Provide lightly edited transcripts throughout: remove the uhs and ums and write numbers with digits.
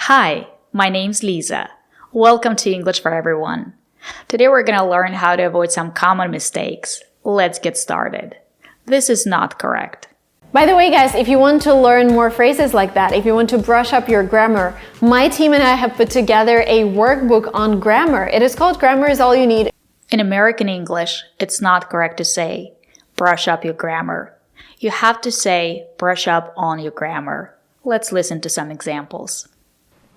Hi, my name's Lisa. Welcome to English for Everyone. Today we're going to learn how to avoid some common mistakes. Let's get started. This is not correct. By the way, guys, if you want to learn more phrases like that, if you want to brush up your grammar, my team and I have put together a workbook on grammar. It is called Grammar is All You Need. In American English, it's not correct to say, brush up your grammar. You have to say, brush up on your grammar. Let's listen to some examples.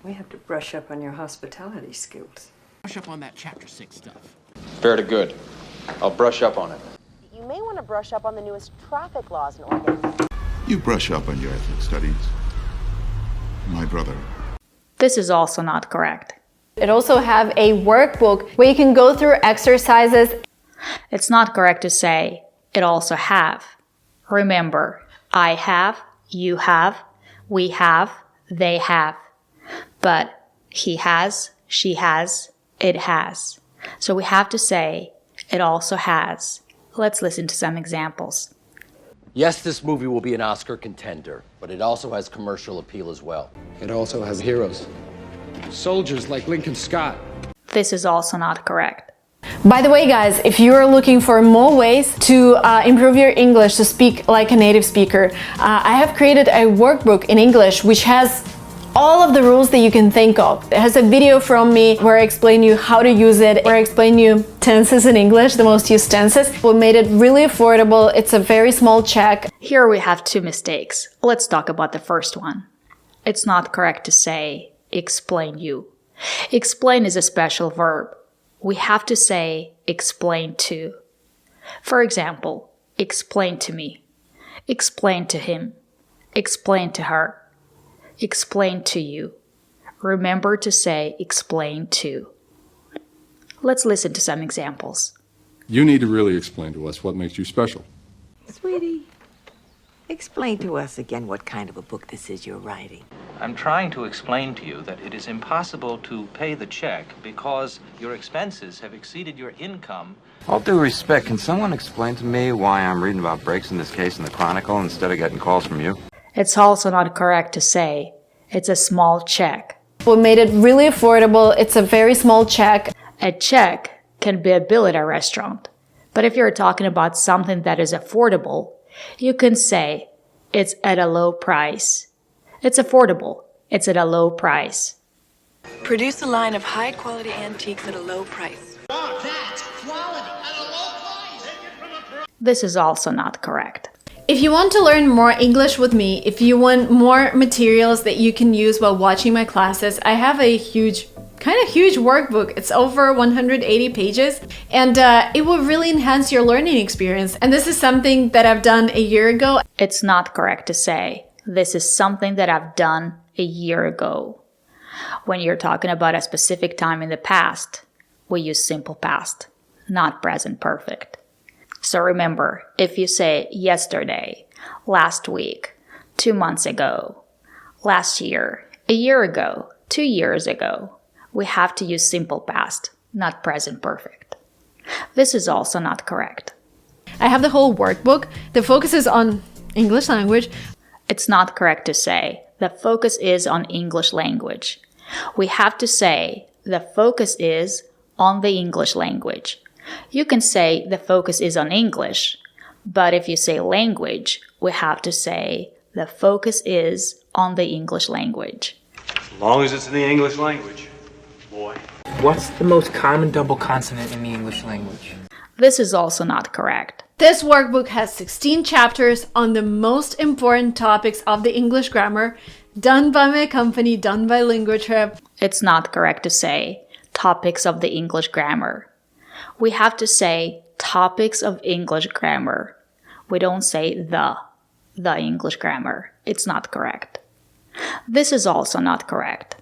We have to brush up on your hospitality skills. Brush up on that chapter 6 stuff. Fair to good. I'll brush up on it. You may want to brush up on the newest traffic laws in Oregon. You brush up on your ethnic studies, my brother. This is also not correct. It also have a workbook where you can go through exercises. It's not correct to say, it also have. Remember, I have, you have, we have, they have. But he has, she has, it has. So we have to say, it also has. Let's listen to some examples. Yes, this movie will be an Oscar contender, but it also has commercial appeal as well. It also has heroes. Soldiers like Lincoln Scott. This is also not correct. By the way, guys, if you are looking for more ways to improve your English to speak like a native speaker, I have created a workbook in English which has all of the rules that you can think of. It has a video from me where I explain you how to use it, where I explain you tenses in English, the most used tenses. We made it really affordable. It's a very small check. Here we have two mistakes. Let's talk about the first one. It's not correct to say, explain you. Explain is a special verb. We have to say, explain to. For example, explain to me, explain to him, explain to her. Explain to you. Remember to say explain to. Let's listen to some examples. You need to really explain to us what makes you special. Sweetie, explain to us again what kind of a book this is you're writing. I'm trying to explain to you that it is impossible to pay the check because your expenses have exceeded your income. All due respect, can someone explain to me why I'm reading about breaks in this case in the Chronicle instead of getting calls from you? It's also not correct to say, it's a small check. We made it really affordable. It's a very small check. A check can be a bill at a restaurant. But if you're talking about something that is affordable, you can say, it's at a low price. It's affordable. It's at a low price. Produce a line of high-quality antiques at a low price. That's quality at a low price. This is also not correct. If you want to learn more English with me, if you want more materials that you can use while watching my classes, I have a kind of huge workbook. It's over 180 pages and it will really enhance your learning experience. And this is something that I've done a year ago. It's not correct to say, this is something that I've done a year ago. When you're talking about a specific time in the past, we use simple past, not present perfect. So remember, if you say yesterday, last week, 2 months ago, last year, a year ago, 2 years ago, we have to use simple past, not present perfect. This is also not correct. I have the whole workbook that focuses on English language. It's not correct to say the focus is on English language. We have to say the focus is on the English language. You can say the focus is on English, but if you say language, we have to say the focus is on the English language. As long as it's in the English language, boy. What's the most common double consonant in the English language? This is also not correct. This workbook has 16 chapters on the most important topics of the English grammar, done by my company, done by LinguaTrip. It's not correct to say topics of the English grammar. We have to say topics of English grammar. We don't say the English grammar. It's not correct. This is also not correct.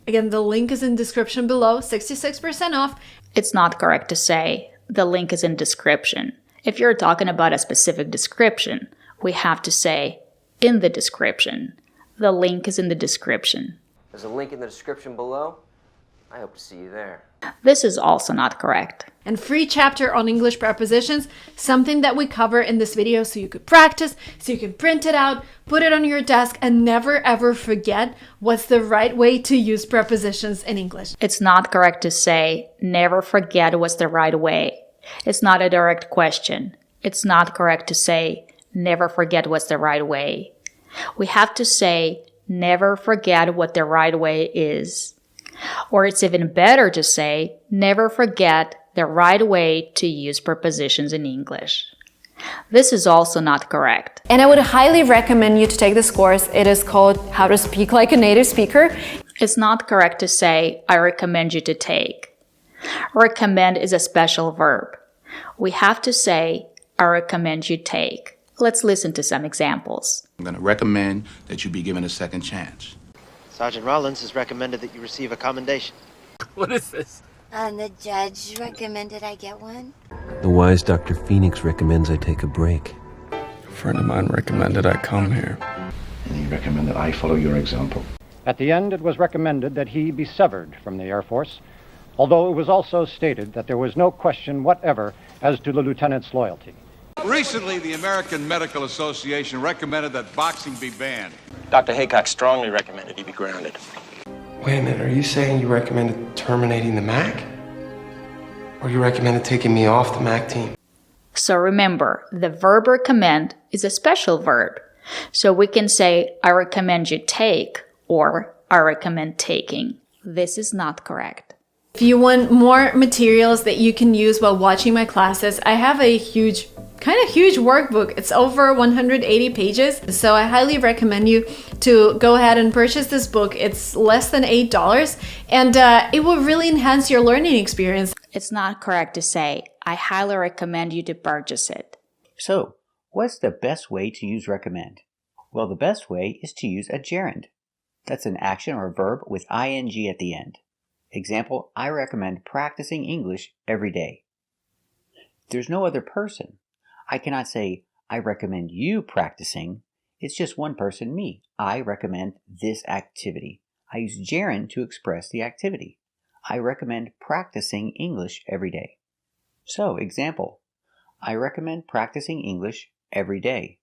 Again, the link is in description below, 66% off. It's not correct to say the link is in description. If you're talking about a specific description, we have to say in the description. The link is in the description. There's a link in the description below. I hope to see you there. This is also not correct. And free chapter on English prepositions, something that we cover in this video so you could practice, so you can print it out, put it on your desk, and never ever forget what's the right way to use prepositions in English. It's not correct to say, never forget what's the right way. It's not a direct question. It's not correct to say, never forget what's the right way. We have to say, never forget what the right way is. Or it's even better to say, never forget the right way to use prepositions in English. This is also not correct. And I would highly recommend you to take this course. It is called How to Speak Like a Native Speaker. It's not correct to say, I recommend you to take. Recommend is a special verb. We have to say, I recommend you take. Let's listen to some examples. I'm going to recommend that you be given a second chance. Sergeant Rollins has recommended that you receive a commendation. What is this? And the judge recommended I get one. The wise Dr. Phoenix recommends I take a break. A friend of mine recommended I come here. And he recommended I follow your example. At the end, it was recommended that he be severed from the Air Force, although it was also stated that there was no question whatever as to the lieutenant's loyalty. Recently, the American Medical Association recommended that boxing be banned. Dr. Haycock strongly recommended he be grounded. Wait a minute, are you saying you recommended terminating the MAC? Or you recommended taking me off the MAC team? So remember, the verb recommend is a special verb. So we can say, I recommend you take, or I recommend taking. This is not correct. If you want more materials that you can use while watching my classes, I have a huge workbook. It's over 180 pages. So I highly recommend you to go ahead and purchase this book. It's less than $8 and it will really enhance your learning experience. It's not correct to say, I highly recommend you to purchase it. So, what's the best way to use recommend? Well, the best way is to use a gerund. That's an action or a verb with ing at the end. Example, I recommend practicing English every day. There's no other person. I cannot say, I recommend you practicing. It's just one person, me. I recommend this activity. I use gerund to express the activity. I recommend practicing English every day. So, example, I recommend practicing English every day.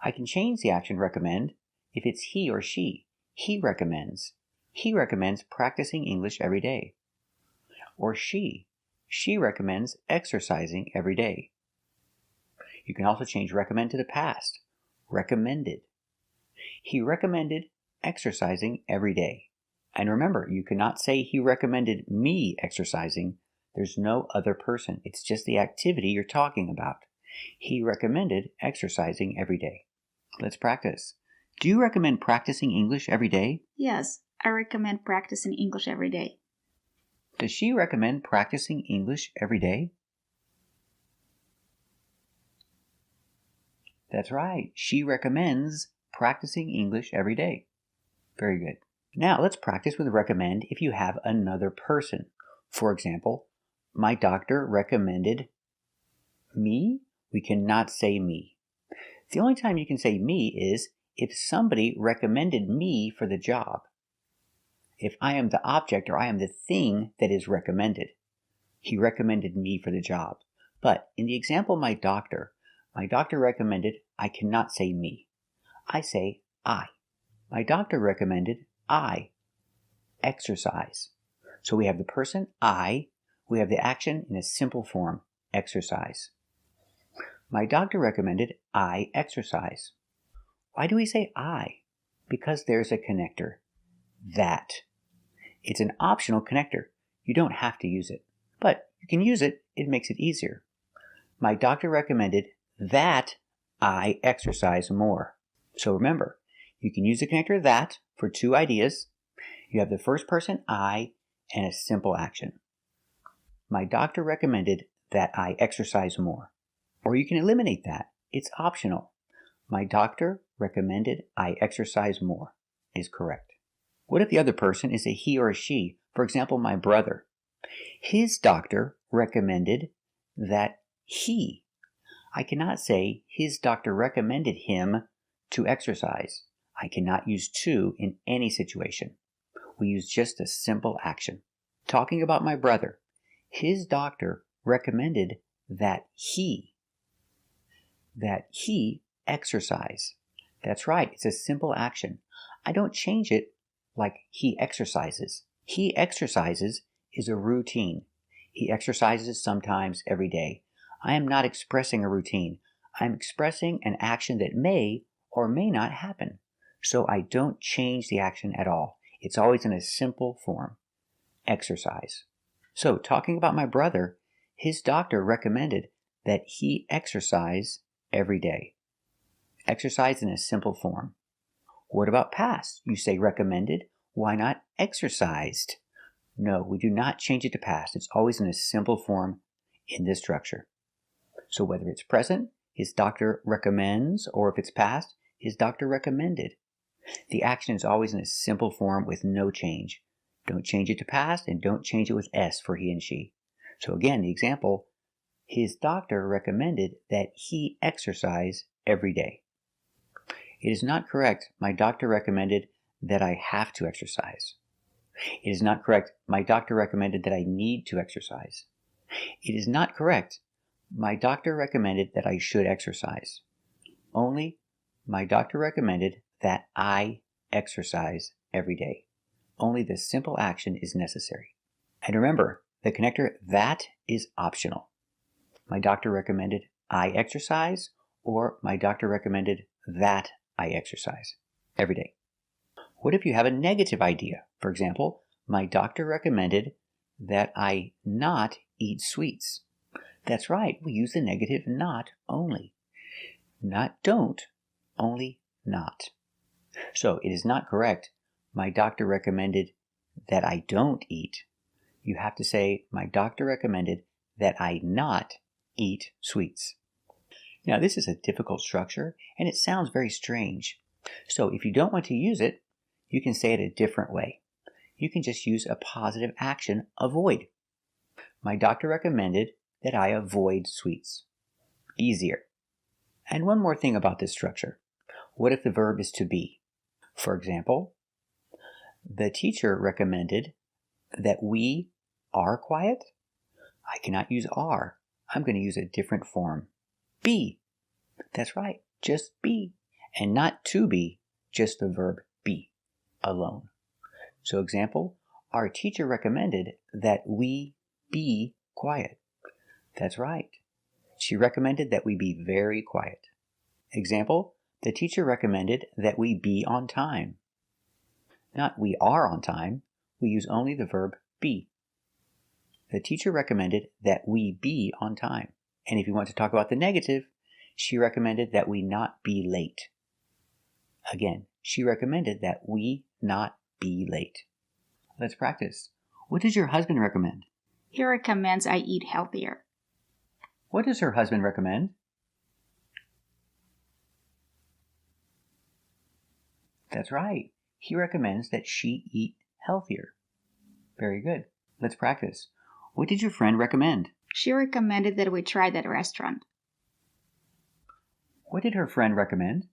I can change the action recommend if it's he or she. He recommends. He recommends practicing English every day. Or she. She recommends exercising every day. You can also change recommend to the past. Recommended. He recommended exercising every day. And remember, you cannot say he recommended me exercising. There's no other person. It's just the activity you're talking about. He recommended exercising every day. Let's practice. Do you recommend practicing English every day? Yes, I recommend practicing English every day. Does she recommend practicing English every day? That's right. She recommends practicing English every day. Very good. Now let's practice with recommend if you have another person. For example, my doctor recommended me. We cannot say me. The only time you can say me is if somebody recommended me for the job. If I am the object or I am the thing that is recommended. He recommended me for the job. But in the example my doctor recommended, I cannot say me. I say I. My doctor recommended I exercise. So we have the person I, we have the action in a simple form, exercise. My doctor recommended I exercise. Why do we say I? Because there's a connector, that. It's an optional connector. You don't have to use it, but you can use it. It makes it easier. My doctor recommended that I exercise more. So remember, you can use the connector that for two ideas. You have the first person I and a simple action. My doctor recommended that I exercise more. Or you can eliminate that. It's optional. My doctor recommended I exercise more is correct. What if the other person is a he or a she? For example, my brother. His doctor recommended that he. I cannot say his doctor recommended him to exercise. I cannot use to in any situation. We use just a simple action. Talking about my brother. His doctor recommended that he exercise. That's right, it's a simple action. I don't change it like he exercises. He exercises is a routine. He exercises sometimes every day. I am not expressing a routine. I'm expressing an action that may or may not happen. So I don't change the action at all. It's always in a simple form. Exercise. So, talking about my brother, his doctor recommended that he exercise every day. Exercise in a simple form. What about past? You say recommended. Why not exercised? No, we do not change it to past. It's always in a simple form in this structure. So whether it's present, his doctor recommends, or if it's past, his doctor recommended. The action is always in a simple form with no change. Don't change it to past and don't change it with S for he and she. So again, the example, his doctor recommended that he exercise every day. It is not correct, my doctor recommended that I have to exercise. It is not correct, my doctor recommended that I need to exercise. It is not correct, my doctor recommended that I should exercise. Only, my doctor recommended that I exercise every day. Only the simple action is necessary. And remember, the connector that is optional. My doctor recommended I exercise, or my doctor recommended that I exercise every day. What if you have a negative idea? For example, my doctor recommended that I not eat sweets. That's right, we use the negative not only. Not don't, only not. So it is not correct, my doctor recommended that I don't eat. You have to say, my doctor recommended that I not eat sweets. Now this is a difficult structure and it sounds very strange. So if you don't want to use it, you can say it a different way. You can just use a positive action, avoid. My doctor recommended that I avoid sweets. Easier. And one more thing about this structure. What if the verb is to be? For example, the teacher recommended that we are quiet. I cannot use are. I'm going to use a different form. Be. That's right, just be. And not to be, just the verb be alone. So example, our teacher recommended that we be quiet. That's right. She recommended that we be very quiet. Example, the teacher recommended that we be on time. Not we are on time, we use only the verb be. The teacher recommended that we be on time. And if you want to talk about the negative, she recommended that we not be late. Again, she recommended that we not be late. Let's practice. What does your husband recommend? He recommends I eat healthier. What does her husband recommend? That's right. He recommends that she eat healthier. Very good. Let's practice. What did your friend recommend? She recommended that we try that restaurant. What did her friend recommend?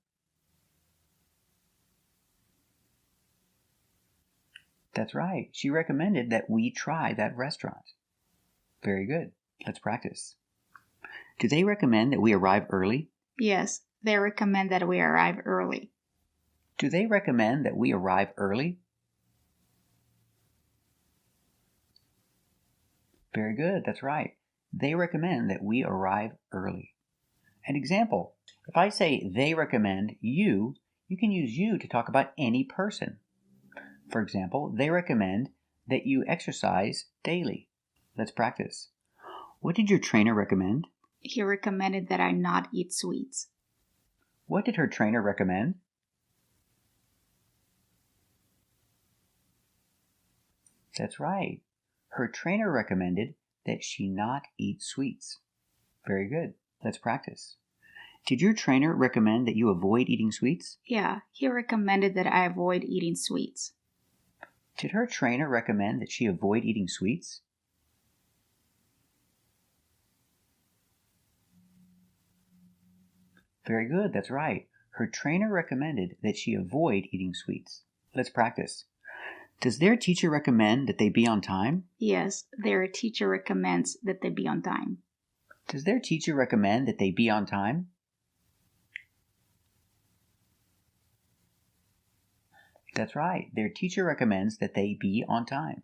That's right. She recommended that we try that restaurant. Very good. Let's practice. Do they recommend that we arrive early? Yes, they recommend that we arrive early. Do they recommend that we arrive early? Very good. That's right. They recommend that we arrive early. An example. If I say they recommend you, you can use you to talk about any person. For example, they recommend that you exercise daily. Let's practice. What did your trainer recommend? He recommended that I not eat sweets. What did her trainer recommend? That's right. Her trainer recommended that she not eat sweets. Very good. Let's practice. Did your trainer recommend that you avoid eating sweets? Yeah, he recommended that I avoid eating sweets. Did her trainer recommend that she avoid eating sweets? Very good, that's right. Her trainer recommended that she avoid eating sweets. Let's practice. Does their teacher recommend that they be on time? Yes, their teacher recommends that they be on time. Does their teacher recommend that they be on time? That's right. Their teacher recommends that they be on time.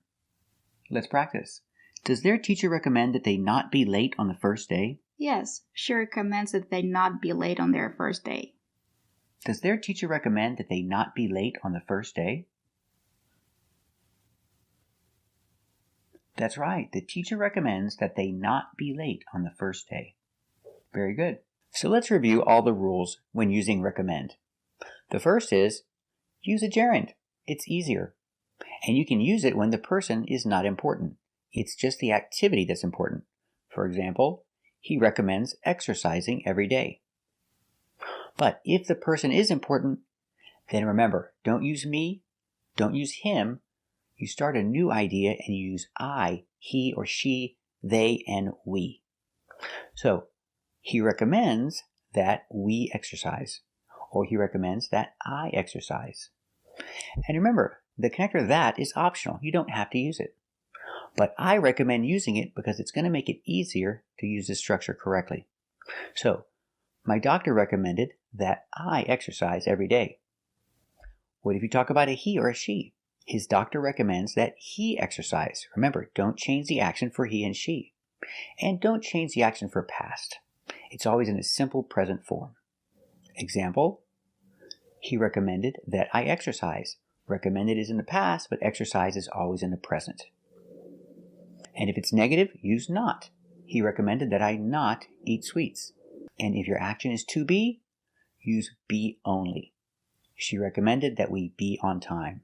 Let's practice. Does their teacher recommend that they not be late on the first day? Yes, she recommends that they not be late on their first day. Does their teacher recommend that they not be late on the first day? That's right. The teacher recommends that they not be late on the first day. Very good. So let's review all the rules when using recommend. The first is use a gerund. It's easier. And you can use it when the person is not important. It's just the activity that's important. For example, he recommends exercising every day. But if the person is important, then remember, don't use me, don't use him. You start a new idea and you use I, he or she, they, and we. So, he recommends that we exercise, or he recommends that I exercise. And remember, the connector that is optional. You don't have to use it. But I recommend using it because it's going to make it easier to use this structure correctly. So, my doctor recommended that I exercise every day. What if you talk about a he or a she? His doctor recommends that he exercise. Remember, don't change the action for he and she. And don't change the action for past. It's always in a simple present form. Example, he recommended that I exercise. Recommended is in the past, but exercise is always in the present. And if it's negative, use not. He recommended that I not eat sweets. And if your action is to be, use be only. She recommended that we be on time.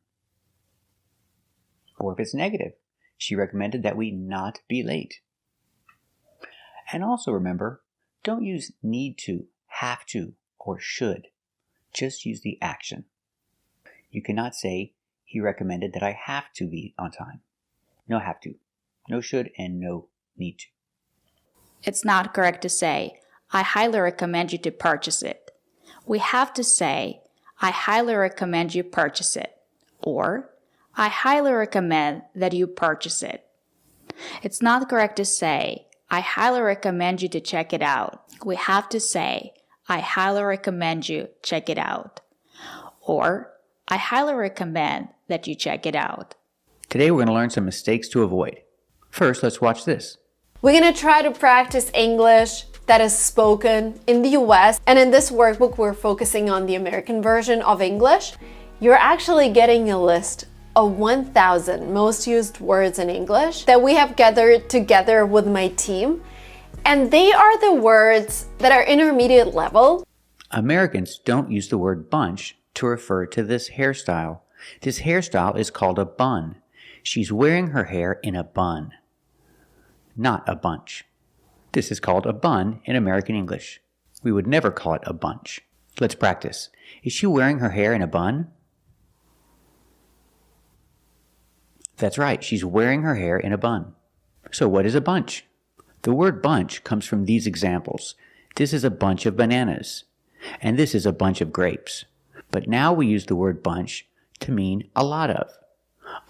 Or if it's negative, she recommended that we not be late. And also remember, don't use need to, have to, or should. Just use the action. You cannot say, he recommended that I have to be on time. No have to, no should, and no need to. It's not correct to say, I highly recommend you to purchase it. We have to say, I highly recommend you purchase it. Or, I highly recommend that you purchase it. It's not correct to say, I highly recommend you to check it out. We have to say, I highly recommend you check it out. Or, I highly recommend that you check it out. Today we're going to learn some mistakes to avoid. First, let's watch this. We're going to try to practice English that is spoken in the US, and in this workbook we're focusing on the American version of English. You're actually getting a list of 1,000 most used words in English that we have gathered together with my team, and they are the words that are intermediate level. Americans don't use the word bunch to refer to this hairstyle. This hairstyle is called a bun. She's wearing her hair in a bun, not a bunch. This is called a bun in American English. We would never call it a bunch. Let's practice. Is she wearing her hair in a bun? That's right, she's wearing her hair in a bun. So what is a bunch? The word bunch comes from these examples. This is a bunch of bananas, and this is a bunch of grapes. But now we use the word bunch to mean a lot of.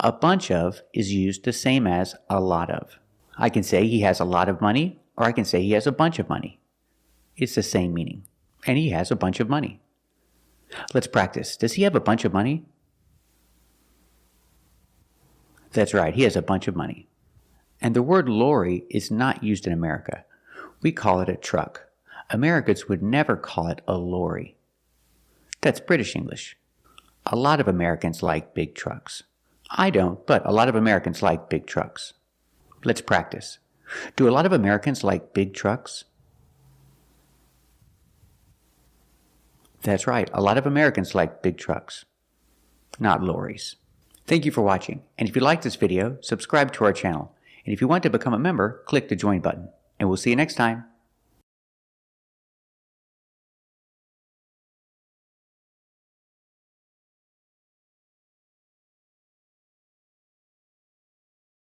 A bunch of is used the same as a lot of. I can say he has a lot of money, or I can say he has a bunch of money. It's the same meaning. And he has a bunch of money. Let's practice. Does he have a bunch of money? That's right, he has a bunch of money. And the word lorry is not used in America. We call it a truck. Americans would never call it a lorry. That's British English. A lot of Americans like big trucks. I don't, but a lot of Americans like big trucks. Let's practice. Do a lot of Americans like big trucks? That's right, a lot of Americans like big trucks, not lorries. Thank you for watching, and if you liked this video, subscribe to our channel. And if you want to become a member, click the join button. And we'll see you next time.